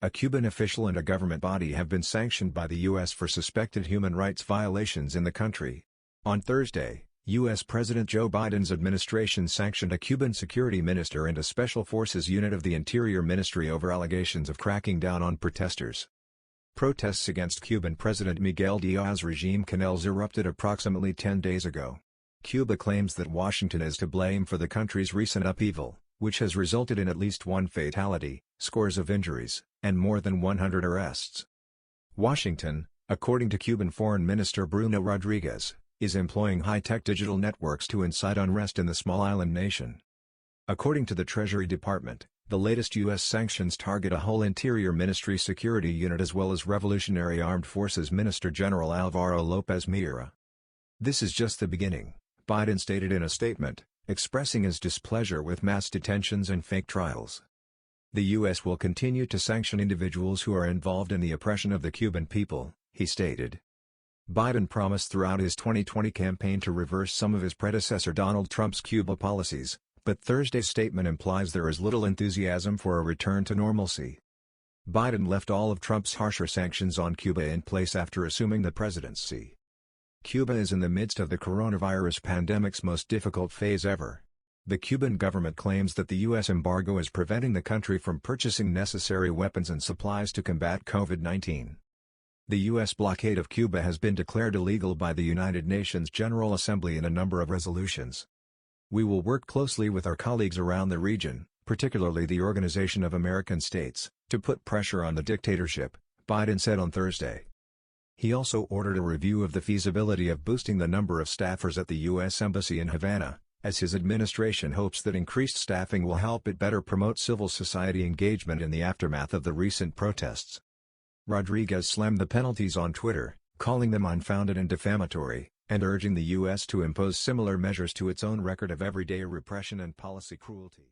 A Cuban official and a government body have been sanctioned by the U.S. for suspected human rights violations in the country. On Thursday, U.S. President Joe Biden's administration sanctioned a Cuban security minister and a Special Forces unit of the Interior Ministry over allegations of cracking down on protesters. Protests against Cuban President Miguel Diaz's regime canals erupted approximately 10 days ago. Cuba claims that Washington is to blame for the country's recent upheaval, which has resulted in at least one fatality, scores of injuries, and more than 100 arrests. Washington, according to Cuban Foreign Minister Bruno Rodriguez, is employing high-tech digital networks to incite unrest in the small island nation. According to the Treasury Department, the latest U.S. sanctions target a whole Interior Ministry security unit as well as Revolutionary Armed Forces Minister General Alvaro Lopez Miura. "This is just the beginning," Biden stated in a statement, expressing his displeasure with mass detentions and fake trials. The U.S. will continue to sanction individuals who are involved in the oppression of the Cuban people, he stated. Biden promised throughout his 2020 campaign to reverse some of his predecessor Donald Trump's Cuba policies, but Thursday's statement implies there is little enthusiasm for a return to normalcy. Biden left all of Trump's harsher sanctions on Cuba in place after assuming the presidency. Cuba is in the midst of the coronavirus pandemic's most difficult phase ever. The Cuban government claims that the U.S. embargo is preventing the country from purchasing necessary weapons and supplies to combat COVID-19. The U.S. blockade of Cuba has been declared illegal by the United Nations General Assembly in a number of resolutions. "We will work closely with our colleagues around the region, particularly the Organization of American States, to put pressure on the dictatorship," Biden said on Thursday. He also ordered a review of the feasibility of boosting the number of staffers at the U.S. Embassy in Havana, as his administration hopes that increased staffing will help it better promote civil society engagement in the aftermath of the recent protests. Rodriguez slammed the penalties on Twitter, calling them unfounded and defamatory, and urging the U.S. to impose similar measures to its own record of everyday repression and policy cruelty.